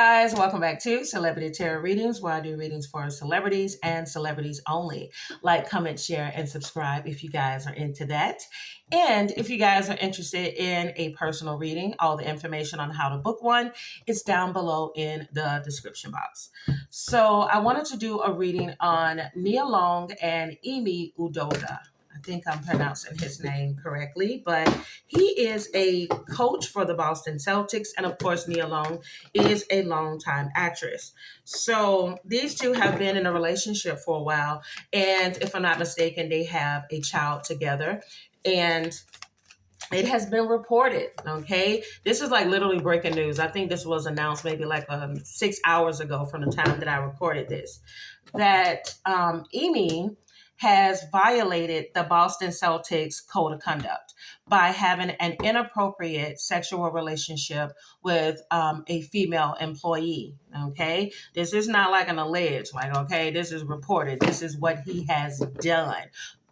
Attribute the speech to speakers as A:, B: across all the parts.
A: guys, welcome back to Celebrity Tarot Readings, where I do readings for celebrities and celebrities only. Like, comment, share, and subscribe if you guys are into that. And if you guys are interested in a personal reading, all the information on how to book one is down below in the description box. So I wanted to do a reading on Nia Long and Ime Udoka. I think I'm pronouncing his name correctly, but he is a coach for the Boston Celtics. And of course, Nia Long is a longtime actress. So these two have been in a relationship for a while. And if I'm not mistaken, they have a child together. And it has been reported, okay? This is like literally breaking news. I think this was announced maybe like 6 hours ago from the time that I recorded this, that Ime has violated the Boston Celtics code of conduct by having an inappropriate sexual relationship with a female employee, okay? This is not like an alleged, like, okay, this is reported. This is what he has done.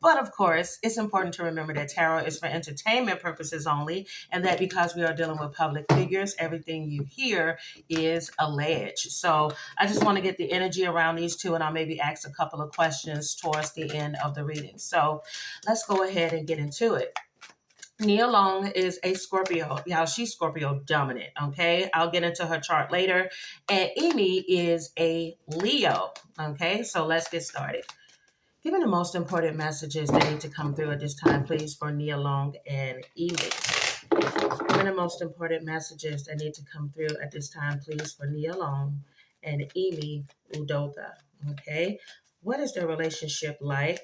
A: But of course, it's important to remember that tarot is for entertainment purposes only, and that because we are dealing with public figures, everything you hear is alleged. So I just want to get the energy around these two, and I'll maybe ask a couple of questions towards the end of the reading. So let's go ahead and get into it. Nia Long is a Scorpio. Y'all, she's Scorpio dominant, okay? I'll get into her chart later. And Ime is a Leo, okay? So let's get started. Give me the most important messages that need to come through at this time, please, for Nia Long and Ime. Give me the most important messages that need to come through at this time, please, for Nia Long and Ime Udoka. Okay? What is their relationship like?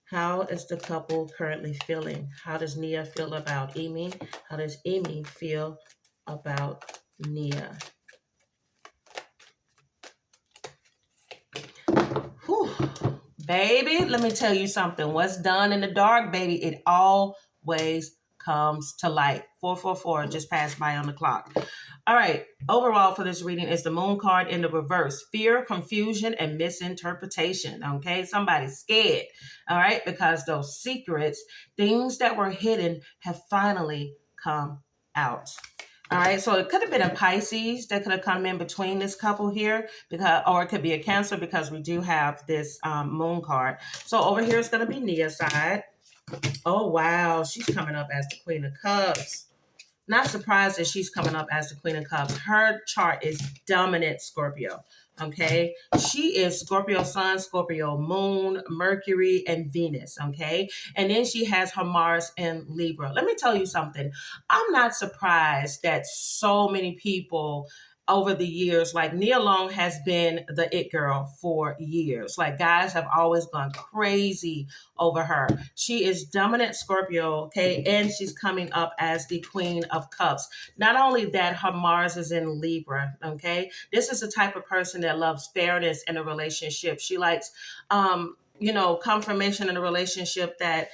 A: How is the couple currently feeling? How does Nia feel about Ime? How does Ime feel about Nia? Whew. Baby, let me tell you something. What's done in the dark, baby, it always comes to light. 444 just passed by on the clock. All right. Overall for this reading is the moon card in the reverse. Fear, confusion, and misinterpretation. Okay. Somebody's scared. All right. Because those secrets, things that were hidden, have finally come out. All right, so it could have been a Pisces that could have come in between this couple here, because, or it could be a Cancer, because we do have this moon card. So over here is going to be Nia's side. Oh, wow. She's coming up as the Queen of Cups. Not surprised that she's coming up as the Queen of Cups. Her chart is dominant Scorpio. Okay, she is Scorpio Sun, Scorpio Moon, Mercury, and Venus. Okay, and then she has her Mars in Libra. Let me tell you something. I'm not surprised that so many people over the years, like Nia Long has been the it girl for years. Like, guys have always gone crazy over her. She is dominant Scorpio, okay, and she's coming up as the Queen of Cups. Not only that, her Mars is in Libra, okay. This is the type of person that loves fairness in a relationship. She likes confirmation in a relationship that,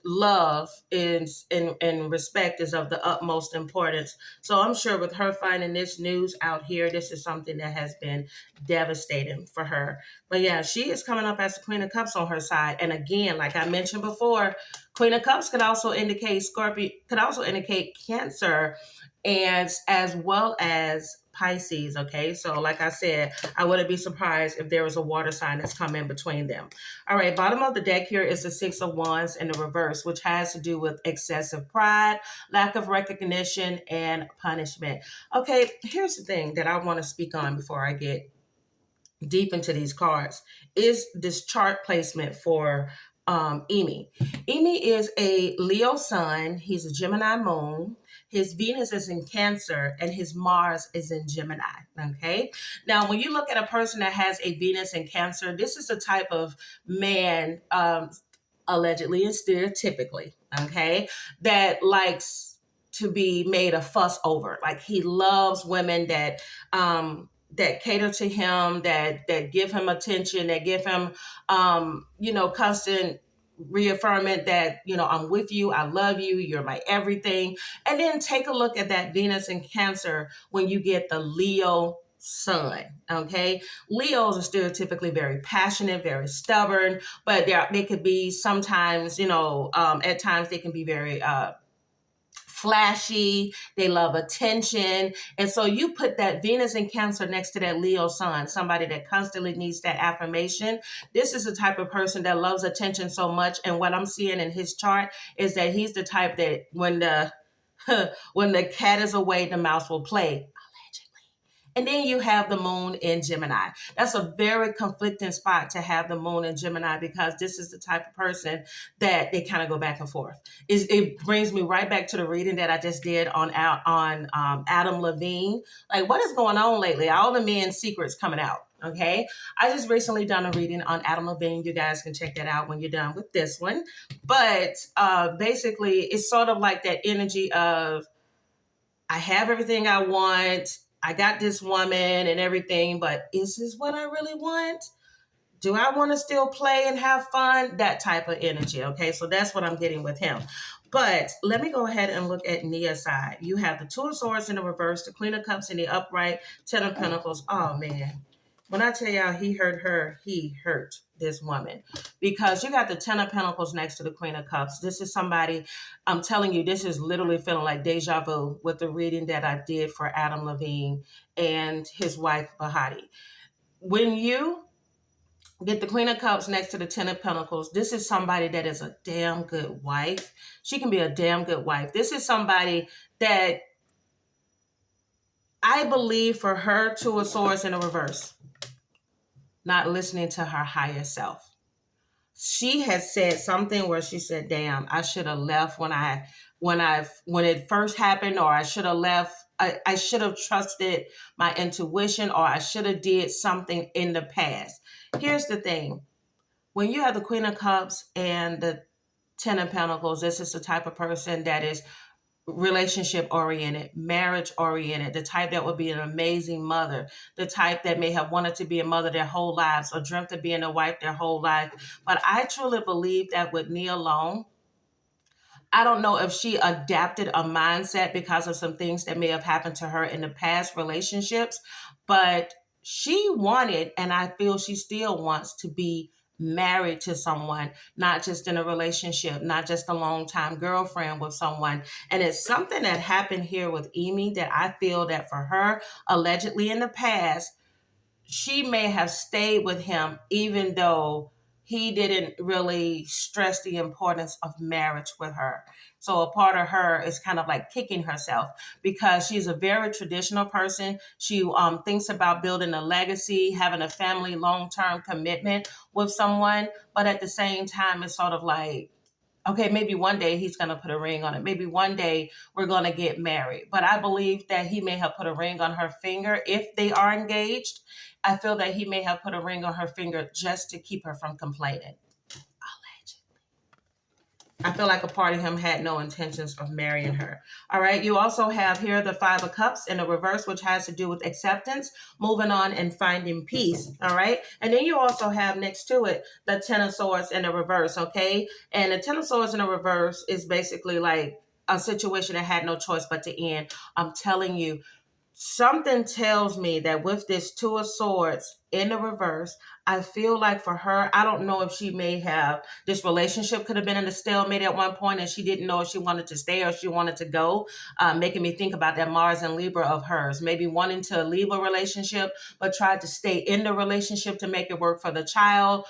A: love is and respect is of the utmost importance. So I'm sure with her finding this news out here, this is something that has been devastating for her. But yeah, she is coming up as the Queen of Cups on her side. And again, like I mentioned before, Queen of Cups could also indicate Scorpio, could also indicate Cancer, and as well as Pisces, okay? So like I said, I wouldn't be surprised if there was a water sign that's come in between them. All right, bottom of the deck here is the Six of Wands in the reverse, which has to do with excessive pride, lack of recognition, and punishment. Okay, here's the thing that I want to speak on before I get deep into these cards, is this chart placement for Ime. Ime is a Leo sun. He's a Gemini moon. His Venus is in Cancer, and his Mars is in Gemini, okay? Now, when you look at a person that has a Venus in Cancer, this is the type of man, allegedly and stereotypically, okay, that likes to be made a fuss over. Like, he loves women that cater to him, that give him attention, that give him, constant reaffirming that, I'm with you, I love you, you're my everything. And then take a look at that Venus in Cancer when you get the Leo sun, okay? Leos are stereotypically very passionate, very stubborn, but they could be sometimes, at times they can be very flashy, they love attention. And so you put that Venus in Cancer next to that Leo sun, somebody that constantly needs that affirmation. This is the type of person that loves attention so much. And what I'm seeing in his chart is that he's the type that when the cat is away, the mouse will play. And then you have the moon in Gemini. That's a very conflicting spot to have the moon in Gemini, because this is the type of person that they kind of go back and forth. It brings me right back to the reading that I just did on Adam Levine. Like, what is going on lately? All the men's secrets coming out. Okay. I just recently done a reading on Adam Levine. You guys can check that out when you're done with this one. But basically, it's sort of like that energy of, I have everything I want. I got this woman and everything, but is this what I really want? Do I want to still play and have fun? That type of energy. Okay, so that's what I'm getting with him. But let me go ahead and look at Nia's side. You have the Two of Swords in the reverse, the Queen of Cups in the upright, Ten of Pentacles. Oh, man. When I tell y'all he hurt her, he hurt this woman, because you got the Ten of Pentacles next to the Queen of Cups. This is somebody, I'm telling you, this is literally feeling like deja vu with the reading that I did for Adam Levine and his wife, Bahati. When you get the Queen of Cups next to the Ten of Pentacles, this is somebody that is a damn good wife. She can be a damn good wife. This is somebody that I believe for her, Two of Swords in the reverse, not listening to her higher self. She has said something where she said, damn, I should have left when it first happened, or I should have left. I should have trusted my intuition, or I should have did something in the past. Here's the thing. When you have the Queen of Cups and the Ten of Pentacles, this is the type of person that is relationship oriented, marriage oriented, the type that would be an amazing mother, the type that may have wanted to be a mother their whole lives or dreamt of being a wife their whole life. But I truly believe that with Nia alone, I don't know if she adapted a mindset because of some things that may have happened to her in the past relationships, but she wanted, and I feel she still wants, to be married to someone, not just in a relationship, not just a long-time girlfriend with someone. And it's something that happened here with Ime that I feel that for her, allegedly in the past, she may have stayed with him even though he didn't really stress the importance of marriage with her. So a part of her is kind of like kicking herself, because she's a very traditional person. She thinks about building a legacy, having a family, long-term commitment with someone. But at the same time, it's sort of like, okay, maybe one day he's going to put a ring on it. Maybe one day we're going to get married. But I believe that he may have put a ring on her finger if they are engaged. I feel that he may have put a ring on her finger just to keep her from complaining. I feel like a part of him had no intentions of marrying her. All right. You also have here the Five of Cups in the reverse, which has to do with acceptance, moving on and finding peace. All right. And then you also have next to it the Ten of Swords in the reverse. Okay. And the Ten of Swords in the reverse is basically like a situation that had no choice but to end. I'm telling you, something tells me that with this Two of Swords in the reverse, I feel like for her, I don't know if she may have, this relationship could have been in a stalemate at one point and she didn't know if she wanted to stay or she wanted to go, making me think about that Mars and Libra of hers, maybe wanting to leave a relationship, but tried to stay in the relationship to make it work for the child.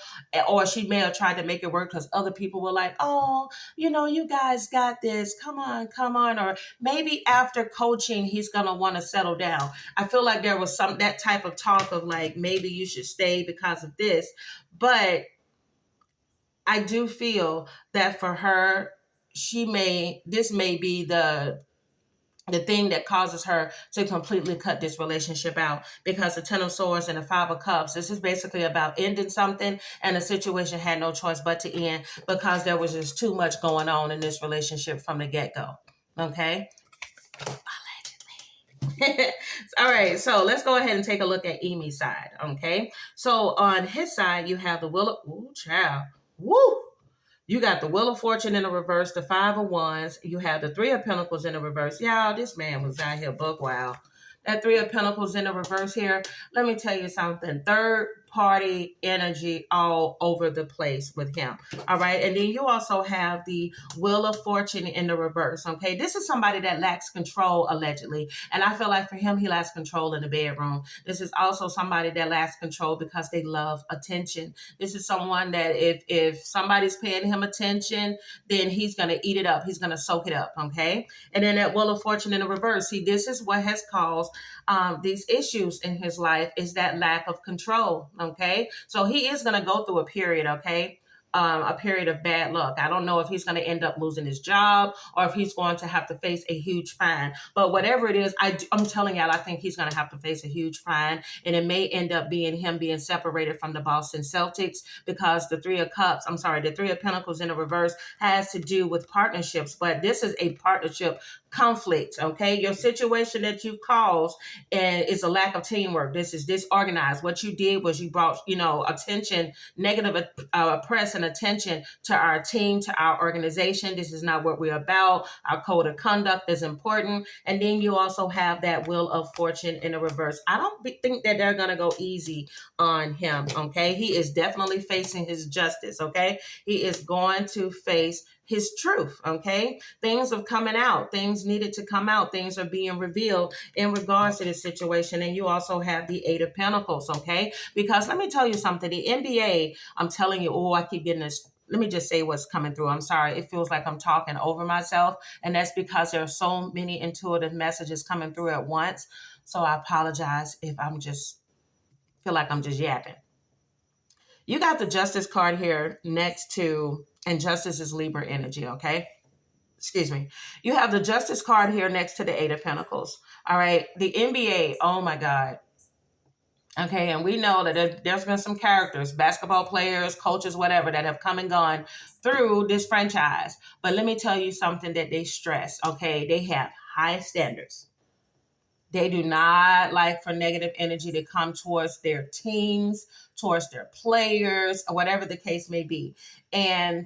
A: Or she may have tried to make it work because other people were like, oh, you know, you guys got this. Come on, come on. Or maybe after coaching, he's going to want to settle down. I feel like there was that type of talk of like, maybe you should stay because of this. But I do feel that for her, this may be the thing that causes her to completely cut this relationship out, because the Ten of Swords and the Five of Cups, this is basically about ending something, and the situation had no choice but to end because there was just too much going on in this relationship from the get-go. Okay? All right, so let's go ahead and take a look at Ime's side, okay? So on his side, you have the Wheel of... Ooh, child. Woo! You got the Wheel of Fortune in the reverse, the Five of Wands. You have the Three of Pentacles in the reverse. Y'all, this man was out here buck wild. That Three of Pentacles in the reverse here, let me tell you something. Third party energy all over the place with him. All right. And then you also have the Wheel of Fortune in the reverse. Okay. This is somebody that lacks control, allegedly. And I feel like for him, he lacks control in the bedroom. This is also somebody that lacks control because they love attention. This is someone that if somebody's paying him attention, then he's going to eat it up. He's going to soak it up. Okay. And then that Wheel of Fortune in the reverse. See, this is what has caused these issues in his life, is that lack of control. Okay. So he is going to go through a period. Okay. A period of bad luck. I don't know if he's going to end up losing his job or if he's going to have to face a huge fine. But whatever it is, I'm telling y'all, I think he's going to have to face a huge fine. And it may end up being him being separated from the Boston Celtics, because the Three of Pentacles in the reverse has to do with partnerships. But this is a partnership conflict. Okay. Your situation that you caused is a lack of teamwork. This is disorganized. What you did was you brought, attention, negative press and attention to our team, to our organization. This is not what we're about. Our code of conduct is important. And then you also have that Wheel of Fortune in the reverse. I don't think that they're going to go easy on him. Okay. He is definitely facing his justice. Okay. He is going to face his truth. Okay. Things are coming out. Things needed to come out. Things are being revealed in regards to this situation. And you also have the Eight of Pentacles. Okay. Because let me tell you something, the NBA, I'm telling you, I keep getting this. Let me just say what's coming through. I'm sorry. It feels like I'm talking over myself. And that's because there are so many intuitive messages coming through at once. So I apologize if feel like I'm just yapping. You got the Justice card here next to, and Justice is Libra energy, okay? Excuse me. You have the Justice card here next to the Eight of Pentacles. All right. The NBA, oh my God. Okay. And we know that there's been some characters, basketball players, coaches, whatever, that have come and gone through this franchise. But let me tell you something that they stress. Okay. They have high standards. They do not like for negative energy to come towards their teams, towards their players, or whatever the case may be. And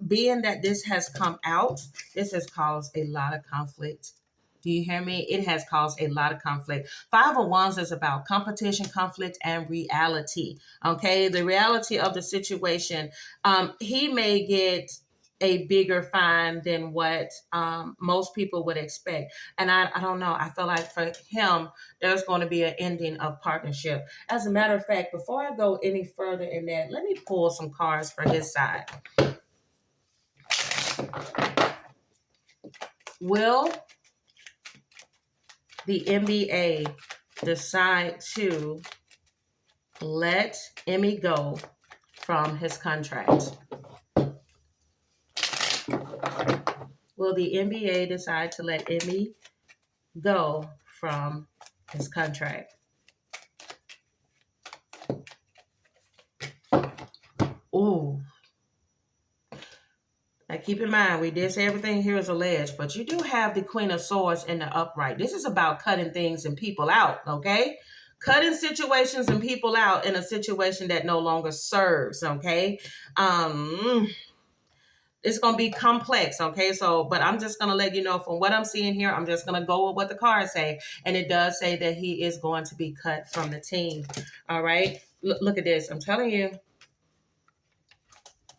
A: being that this has come out, this has caused a lot of conflict. Do you hear me? It has caused a lot of conflict. Five of Wands is about competition, conflict, and reality. Okay, the reality of the situation. He may get a bigger fine than what most people would expect. And I don't know. I feel like for him, there's going to be an ending of partnership. As a matter of fact, before I go any further in that, let me pull some cards for his side. Will the NBA decide to let Ime go from his contract? Will the NBA decide to let Ime go from his contract? Ooh. Now keep in mind, we did say everything here is alleged, but you do have the Queen of Swords in the upright. This is about cutting things and people out, okay? Cutting situations and people out in a situation that no longer serves, okay? It's going to be complex, okay? So, but I'm just going to let you know from what I'm seeing here, I'm just going to go with what the cards say. And it does say that he is going to be cut from the team, all right? Look at this. I'm telling you.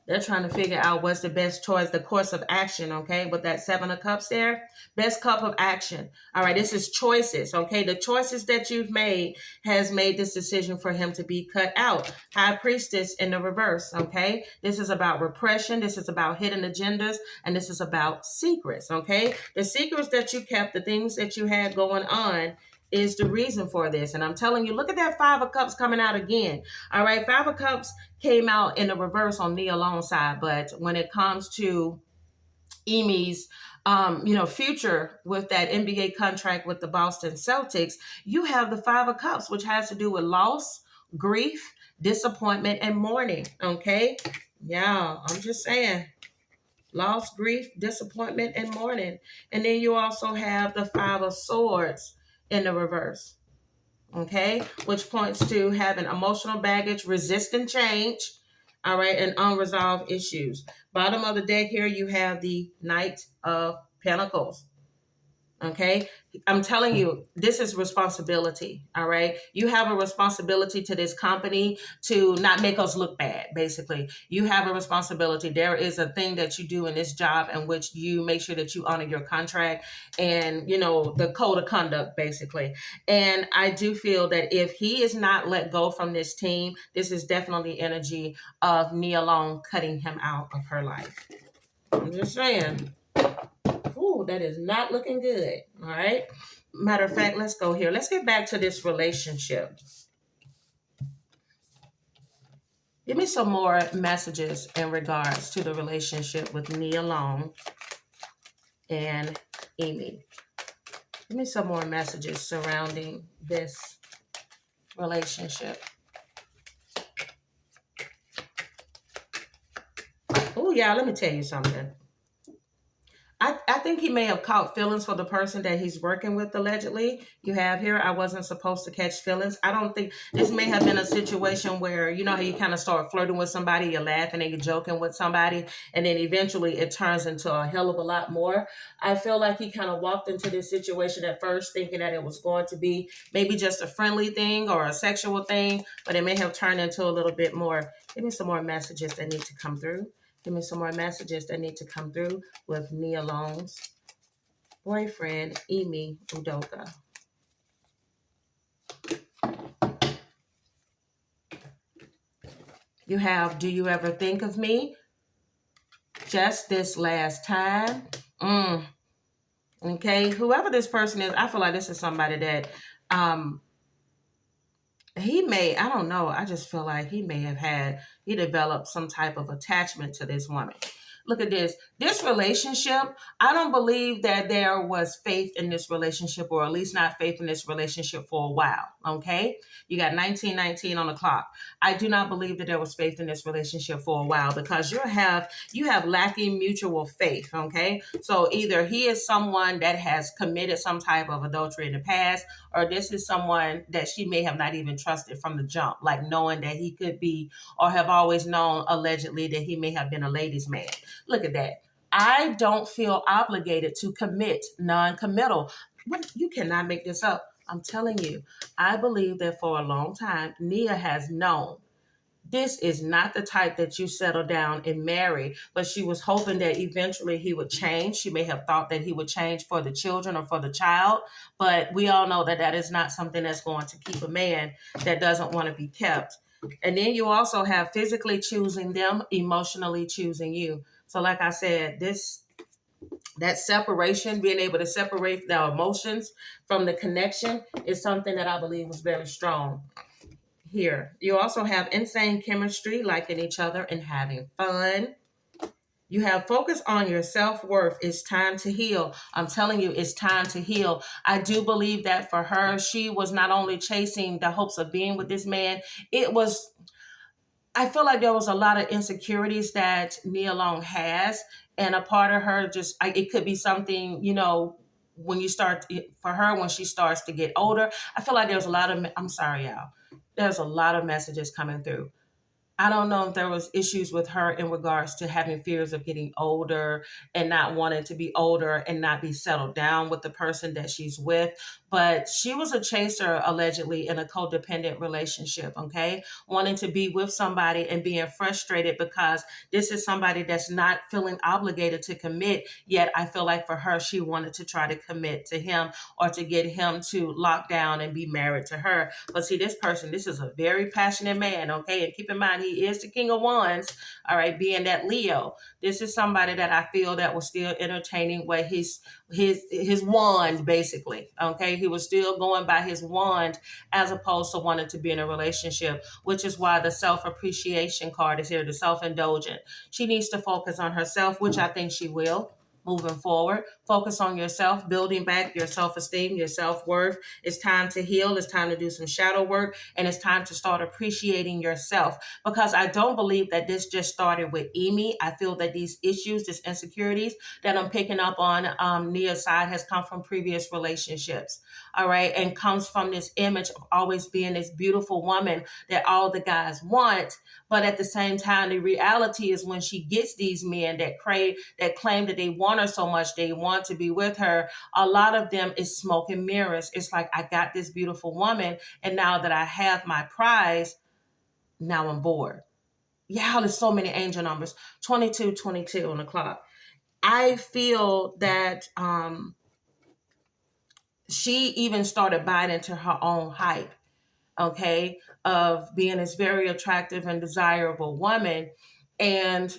A: They're trying to figure out what's the best choice, the course of action, okay? With that Seven of Cups there, best cup of action. All right, this is choices, okay? The choices that you've made has made this decision for him to be cut out. High Priestess in the reverse, okay? This is about repression. This is about hidden agendas. And this is about secrets, okay? The secrets that you kept, the things that you had going on, is the reason for this. And I'm telling you, look at that Five of Cups coming out again. All right, Five of Cups came out in the reverse on the alone side. But when it comes to Ime's, future with that NBA contract with the Boston Celtics, you have the Five of Cups, which has to do with loss, grief, disappointment, and mourning. Okay. Yeah, I'm just saying. Loss, grief, disappointment, and mourning. And then you also have the Five of Swords in the reverse, okay, which points to having emotional baggage, resisting change, all right, and unresolved issues. Bottom of the deck here, you have the Knight of Pentacles, Okay. I'm telling you, this is responsibility. All right. You have a responsibility to this company to not make us look bad. Basically, you have a responsibility. There is a thing that you do in this job in which you make sure that you honor your contract and, you know, the code of conduct, basically. And I do feel that if he is not let go from this team, this is definitely energy of Nia Long cutting him out of her life. I'm just saying. Ooh, that is not looking good. All right. Matter of fact, let's go here. Let's get back to this relationship. Give me some more messages in regards to the relationship with Nia Long and Ime. Give me some more messages surrounding this relationship. Oh, yeah, let me tell you something. I think he may have caught feelings for the person that he's working with, allegedly. You have here, I wasn't supposed to catch feelings. I don't think this may have been a situation where, you know how you kind of start flirting with somebody, you're laughing and you're joking with somebody, and then eventually it turns into a hell of a lot more. I feel like he kind of walked into this situation at first thinking that it was going to be maybe just a friendly thing or a sexual thing, but it may have turned into a little bit more. Give me some more messages that need to come through. Give me some more messages that need to come through with Nia Long's boyfriend, Ime Udoka. You have, do you ever think of me? Just this last time? Okay, whoever this person is, I feel like this is somebody that he may, I don't know, I just feel like he developed some type of attachment to this woman. Look at this relationship. I don't believe that there was faith in this relationship, or at least not faith in this relationship for a while. Okay. You got 1919 on the clock. I do not believe that there was faith in this relationship for a while, because you have lacking mutual faith. Okay. So either he is someone that has committed some type of adultery in the past, or this is someone that she may have not even trusted from the jump, like knowing that he could be, or have always known allegedly that he may have been a ladies' man. Look at that. I don't feel obligated to commit, non-committal. You cannot make this up. I'm telling you, I believe that for a long time, Nia has known this is not the type that you settle down and marry, but she was hoping that eventually he would change. She may have thought that he would change for the children or for the child, but we all know that that is not something that's going to keep a man that doesn't want to be kept. And then you also have physically choosing them, emotionally choosing you. So like I said, that separation, being able to separate the emotions from the connection, is something that I believe was very strong. Here, you also have insane chemistry, liking each other and having fun. You have focus on your self-worth. It's time to heal. I'm telling you, it's time to heal. I do believe that for her, she was not only chasing the hopes of being with this man, I feel like there was a lot of insecurities that Nia Long has, and a part of her it could be something, when she starts to get older. I feel like I'm sorry, y'all. There's a lot of messages coming through. I don't know if there was issues with her in regards to having fears of getting older and not wanting to be older and not be settled down with the person that she's with. But she was a chaser, allegedly, in a codependent relationship, okay? Wanting to be with somebody and being frustrated because this is somebody that's not feeling obligated to commit. Yet I feel like for her, she wanted to try to commit to him or to get him to lock down and be married to her. But see, this is a very passionate man, okay? And keep in mind, he is the King of Wands, all right, being that Leo. This is somebody that I feel that was still entertaining what his wand, basically, okay? He was still going by his wand as opposed to wanting to be in a relationship, which is why the self-appreciation card is here, the self-indulgent. She needs to focus on herself, which I think she will. Moving forward, focus on yourself, building back your self-esteem, your self-worth. It's time to heal. It's time to do some shadow work, and it's time to start appreciating yourself, because I don't believe that this just started with Ime. I feel that these issues, these insecurities that I'm picking up on Nia's side has come from previous relationships, all right, and comes from this image of always being this beautiful woman that all the guys want. But at the same time, the reality is when she gets these men that claim that they want want her so much, they want to be with her. A lot of them is smoke and mirrors. It's like, I got this beautiful woman, and now that I have my prize, now I'm bored. Yeah, there's so many angel numbers. 2222 on the clock. I feel that she even started buying into her own hype, okay, of being this very attractive and desirable woman. And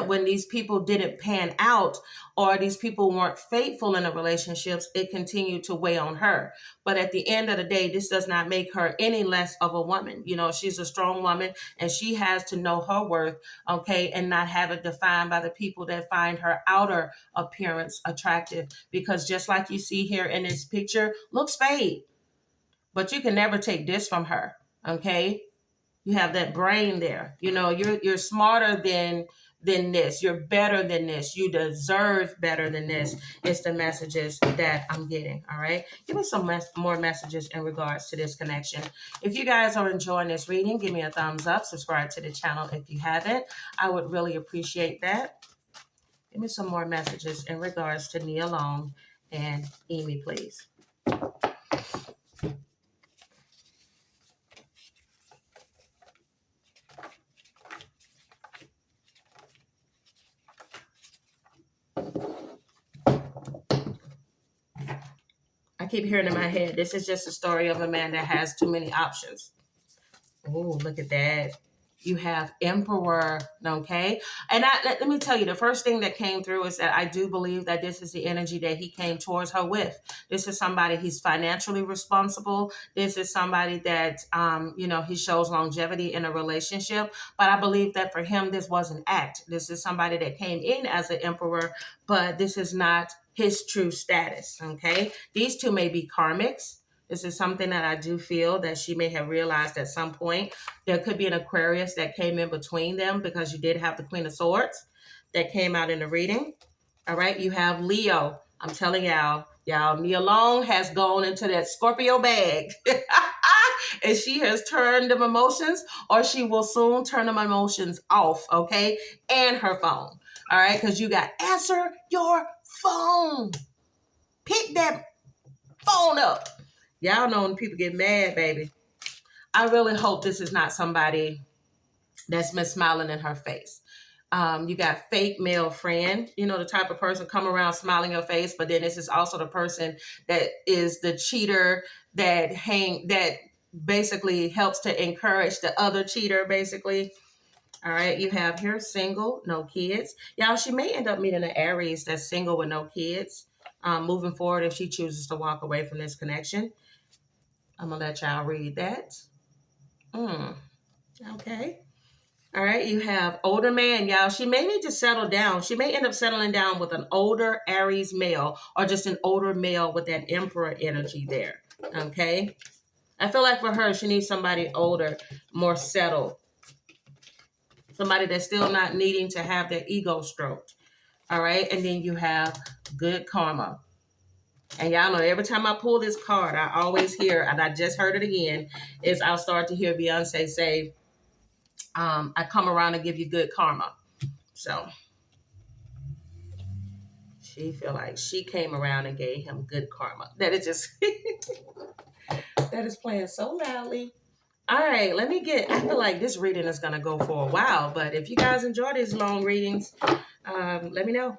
A: when these people didn't pan out, or these people weren't faithful in the relationships, it continued to weigh on her. But at the end of the day, this does not make her any less of a woman. You know, she's a strong woman, and she has to know her worth, okay, and not have it defined by the people that find her outer appearance attractive. Because just like you see here in this picture, looks fake, but you can never take this from her, okay? You have that brain there. You know, you're smarter than this. You're better than this. You deserve better than this. It's the messages that I'm getting, all right? Give me some more messages in regards to this connection. If you guys are enjoying this reading, give me a thumbs up. Subscribe to the channel if you haven't. I would really appreciate that. Give me some more messages in regards to Nia Long and Ime, please. I keep hearing in my head, this is just a story of a man that has too many options. Oh, look at that. You have Emperor, okay? And let me tell you, the first thing that came through is that I do believe that this is the energy that he came towards her with. This is somebody he's financially responsible. This is somebody that, you know, he shows longevity in a relationship. But I believe that for him, this was an act. This is somebody that came in as an emperor, but this is not his true status, okay? These two may be karmics. This is something that I do feel that she may have realized at some point. There could be an Aquarius that came in between them, because you did have the Queen of Swords that came out in the reading. All right, you have Leo. I'm telling y'all, Nia Long has gone into that Scorpio bag. And she has turned them emotions, or she will soon turn them emotions off, okay? And her phone. All right, because you got answer your phone. Pick that phone up. Y'all know when people get mad, baby. I really hope this is not somebody that's been smiling in her face. You got fake male friend, you know, the type of person come around smiling in your face, but then this is also the person that is the cheater that basically helps to encourage the other cheater, basically. All right, you have here single, no kids. Y'all, she may end up meeting an Aries that's single with no kids. Moving forward, if she chooses to walk away from this connection. I'm going to let y'all read that. Okay. All right. You have older man, y'all. She may need to settle down. She may end up settling down with an older Aries male, or just an older male with that emperor energy there. Okay. I feel like for her, she needs somebody older, more settled. Somebody that's still not needing to have their ego stroked. All right. And then you have good karma. And y'all know every time I pull this card, I always hear, and I just heard it again, is I'll start to hear Beyonce say, I come around and give you good karma. So she feel like she came around and gave him good karma. That is just, that is playing so loudly. All right, I feel like this reading is going to go for a while, but if you guys enjoy these long readings, let me know.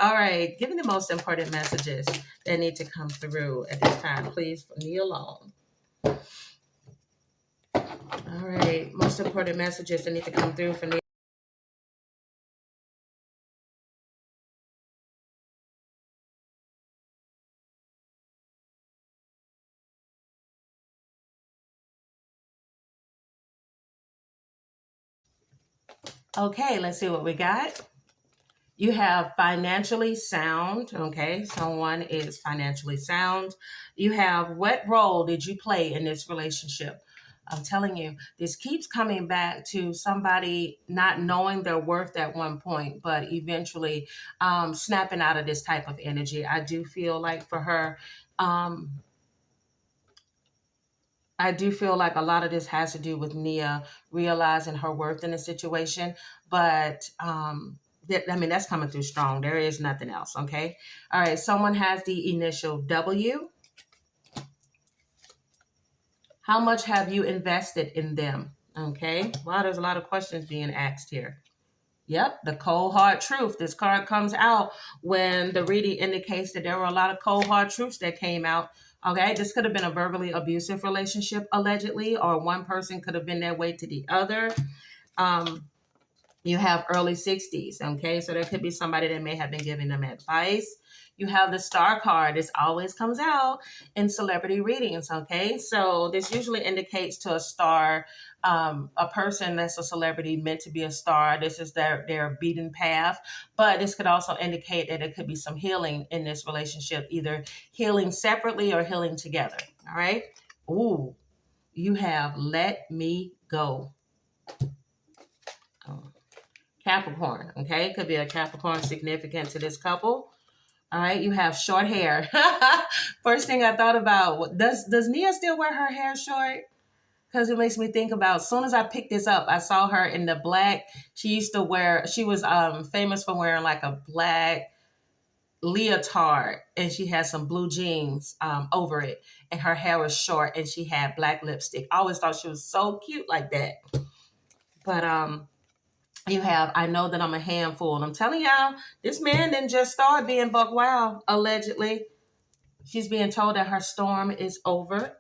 A: All right, give me the most important messages that need to come through at this time, please, for Nia Long. All right, most important messages that need to come through for Nia. Okay, let's see what we got. You have financially sound, okay? Someone is financially sound. You have, what role did you play in this relationship? I'm telling you, this keeps coming back to somebody not knowing their worth at one point, but eventually snapping out of this type of energy. I do feel like for her, I do feel like a lot of this has to do with Nia realizing her worth in the situation, but I mean, that's coming through strong. There is nothing else, okay? All right, someone has the initial W. How much have you invested in them? Okay, wow, there's a lot of questions being asked here. Yep, the cold hard truth. This card comes out when the reading indicates that there were a lot of cold hard truths that came out. Okay, this could have been a verbally abusive relationship, allegedly, or one person could have been that way to the other. You have early 60s, okay? So there could be somebody that may have been giving them advice. You have the star card. This always comes out in celebrity readings, okay? So this usually indicates to a star, a person that's a celebrity meant to be a star. This is their beaten path. But this could also indicate that there could be some healing in this relationship, either healing separately or healing together, all right? Ooh, you have let me go. Capricorn, okay? Could be a Capricorn significant to this couple. All right, you have short hair. First thing I thought about, does Nia still wear her hair short? Because it makes me think about, as soon as I picked this up, I saw her in the black. She was famous for wearing like a black leotard, and she had some blue jeans over it, and her hair was short, and she had black lipstick. I always thought she was so cute like that. But you have, I know that I'm a handful. And I'm telling y'all, this man didn't just start being buck wild, allegedly. She's being told that her storm is over.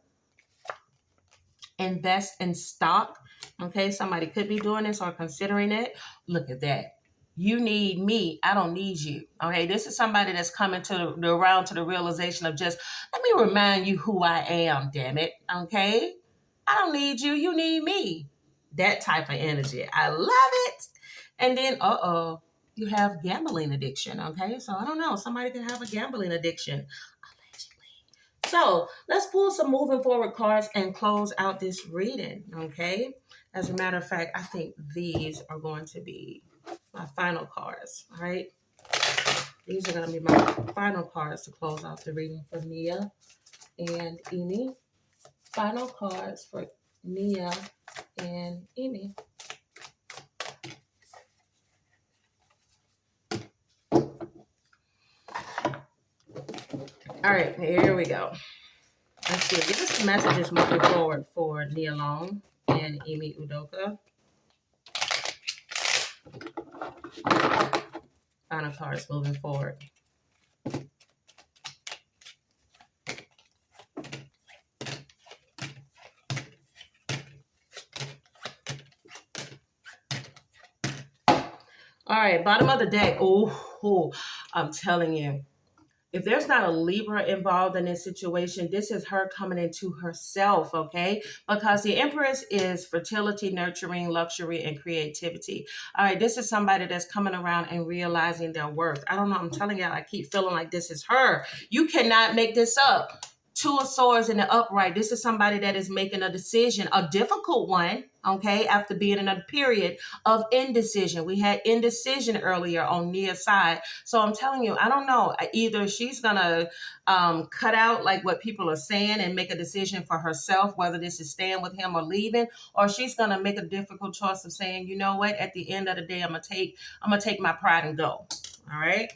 A: Invest in stock. Okay, somebody could be doing this or considering it. Look at that. You need me. I don't need you. Okay, this is somebody that's coming around to the realization of just, let me remind you who I am, damn it. Okay, I don't need you. You need me. That type of energy. I love it. And then, you have gambling addiction, okay? So I don't know. Somebody can have a gambling addiction, allegedly. So let's pull some moving forward cards and close out this reading, okay? As a matter of fact, I think these are going to be my final cards, all right? These are going to be my final cards to close out the reading for Nia and Ime. Final cards for Nia and Ime. All right, here we go. Let's see. Give us some messages moving forward for Nia Long and Ime Udoka. Final cards moving forward. All right, bottom of the deck. Oh, I'm telling you. If there's not a Libra involved in this situation, this is her coming into herself, okay? Because the Empress is fertility, nurturing, luxury, and creativity. All right, this is somebody that's coming around and realizing their worth. I don't know, I'm telling y'all, I keep feeling like this is her. You cannot make this up. Two of Swords in the upright. This is somebody that is making a decision, a difficult one, okay, after being in a period of indecision. We had indecision earlier on Nia's side. So I'm telling you, I don't know. Either she's going to cut out like what people are saying and make a decision for herself, whether this is staying with him or leaving, or she's going to make a difficult choice of saying, you know what, at the end of the day, I'm going to take my pride and go. All right.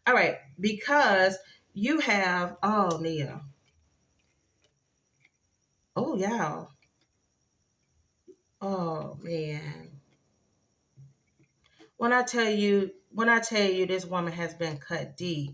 A: All right. Because you have, oh, Nia. Oh, yeah. Oh, man. When I tell you this woman has been cut deep,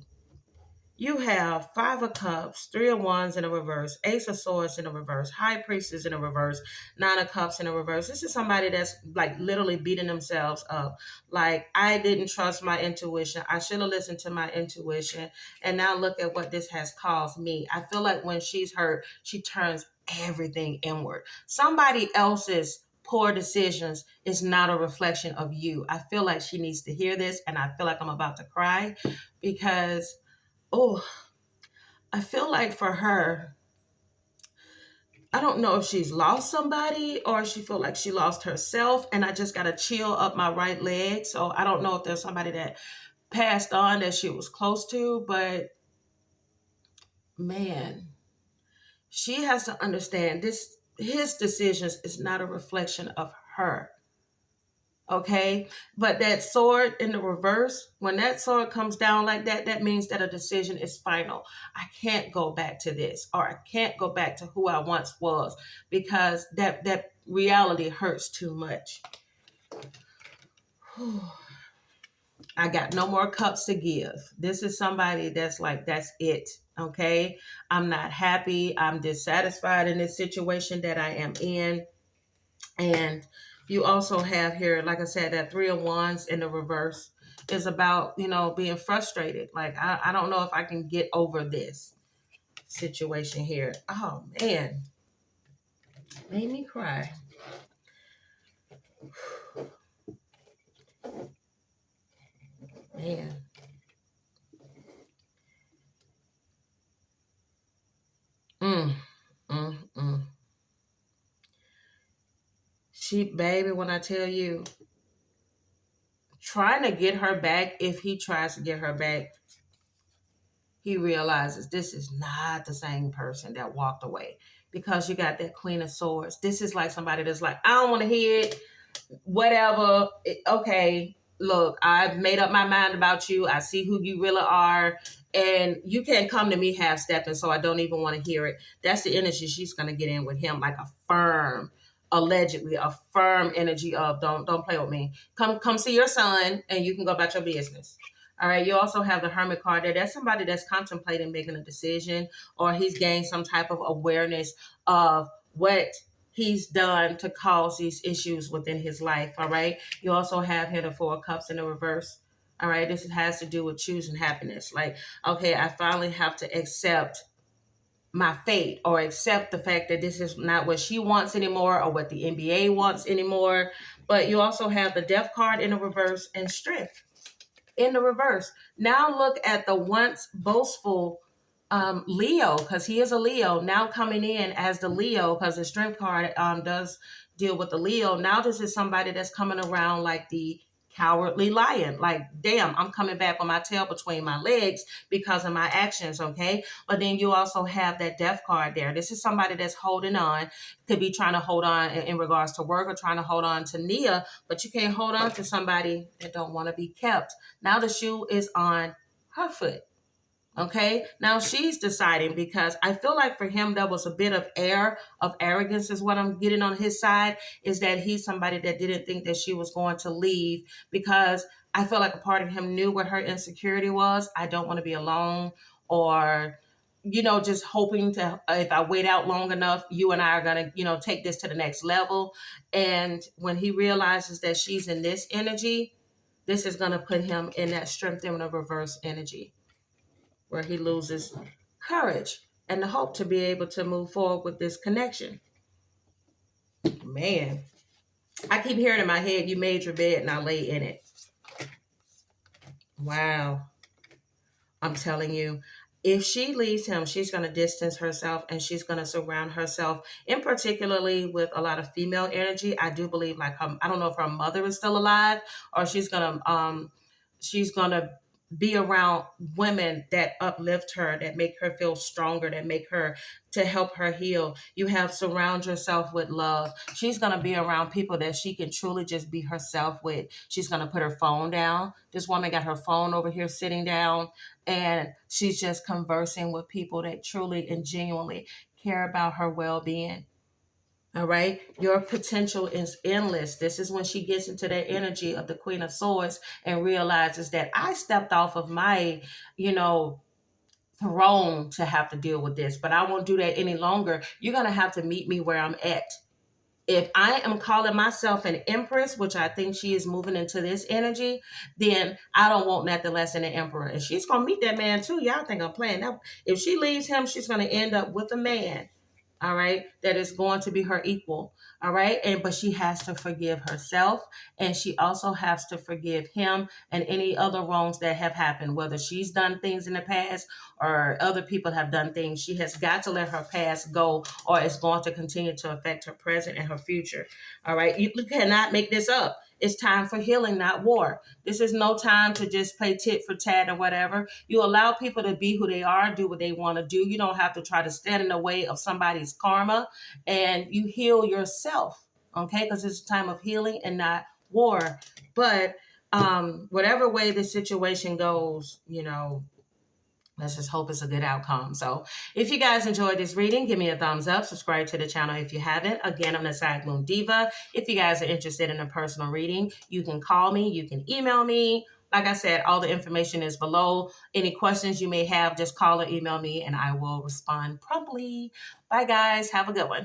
A: you have 5 of Cups, 3 of Wands in a reverse, Ace of Swords in a reverse, High Priestess in a reverse, 9 of Cups in a reverse. This is somebody that's like literally beating themselves up. Like, I didn't trust my intuition. I should have listened to my intuition. And now look at what this has caused me. I feel like when she's hurt, she turns everything inward. Somebody else's poor decisions is not a reflection of you. I feel like she needs to hear this, and I feel like I'm about to cry because I feel like for her, I don't know if she's lost somebody or she feel like she lost herself, and I just got to chill up my right leg. So I don't know if there's somebody that passed on that she was close to, but man, she has to understand his decisions is not a reflection of her. Okay, but that sword in the reverse, when that sword comes down like that, that means that a decision is final. I can't go back to this, or I can't go back to who I once was, because that reality hurts too much. I got no more cups to give. This is somebody that's like, that's it. Okay, I'm not happy. I'm dissatisfied in this situation that I am in. And you also have here, like I said, that 3 of Wands in the reverse is about, being frustrated. Like, I don't know if I can get over this situation here. Oh, man. Made me cry. Man. Mm, mm, mm. Baby, when I tell you, trying to get her back, if he tries to get her back, he realizes this is not the same person that walked away, because you got that Queen of Swords. This is like somebody that's like, I don't want to hear it, whatever. Okay, look, I've made up my mind about you. I see who you really are, and you can't come to me half-stepping, so I don't even want to hear it. That's the energy she's going to get in with him, like a firm, allegedly a firm energy of don't play with me. Come see your son, and you can go about your business. All right, you also have the Hermit card there. That's somebody that's contemplating making a decision, or he's gained some type of awareness of what he's done to cause these issues within his life. All right, you also have here the 4 of Cups in the reverse. All right, this has to do with choosing happiness. Like, okay, I finally have to accept my fate, or accept the fact that this is not what she wants anymore, or what the NBA wants anymore. But you also have the Death card in the reverse and Strength in the reverse. Now look at the once boastful Leo, because he is a Leo, now coming in as the Leo, because the Strength card does deal with the Leo. Now this is somebody that's coming around like the cowardly lion. Like, damn, I'm coming back with my tail between my legs because of my actions, okay? But then you also have that Death card there. This is somebody that's holding on, could be trying to hold on in regards to work, or trying to hold on to Nia, but you can't hold on to somebody that don't want to be kept. Now the shoe is on her foot. Okay, now she's deciding, because I feel like for him, there was a bit of air of arrogance is what I'm getting on his side, is that he's somebody that didn't think that she was going to leave, because I feel like a part of him knew what her insecurity was. I don't want to be alone, or, just hoping to, if I wait out long enough, you and I are going to, take this to the next level. And when he realizes that she's in this energy, this is going to put him in that Strength in the reverse energy, where he loses courage and the hope to be able to move forward with this connection. Man, I keep hearing in my head, you made your bed, now lay in it. Wow. I'm telling you, if she leaves him, she's going to distance herself, and she's going to surround herself, in particularly with a lot of female energy. I do believe, like, I don't know if her mother is still alive, or she's going to be around women that uplift her, that make her feel stronger, that make her, to help her heal. You have surround yourself with love. She's going to be around people that she can truly just be herself with. She's going to put her phone down. This woman got her phone over here sitting down, and she's just conversing with people that truly and genuinely care about her well-being. All right. Your potential is endless. This is when she gets into that energy of the Queen of Swords and realizes that I stepped off of my, throne to have to deal with this, but I won't do that any longer. You're going to have to meet me where I'm at. If I am calling myself an empress, which I think she is moving into this energy, then I don't want nothing less than an emperor. And she's going to meet that man too. Y'all think I'm playing. Now, if she leaves him, she's going to end up with a man, all right, that is going to be her equal, all right? But she has to forgive herself, and she also has to forgive him and any other wrongs that have happened, whether she's done things in the past or other people have done things. She has got to let her past go, or it's going to continue to affect her present and her future, all right? You cannot make this up. It's time for healing, not war. This is no time to just play tit for tat or whatever. You allow people to be who they are, do what they want to do. You don't have to try to stand in the way of somebody's karma, and you heal yourself, okay? Because it's a time of healing and not war. But whatever way the situation goes, you know, let's just hope it's a good outcome. So if you guys enjoyed this reading, give me a thumbs up. Subscribe to the channel if you haven't. Again, I'm the Sag Moon Diva. If you guys are interested in a personal reading, you can call me. You can email me. Like I said, all the information is below. Any questions you may have, just call or email me and I will respond promptly. Bye, guys. Have a good one.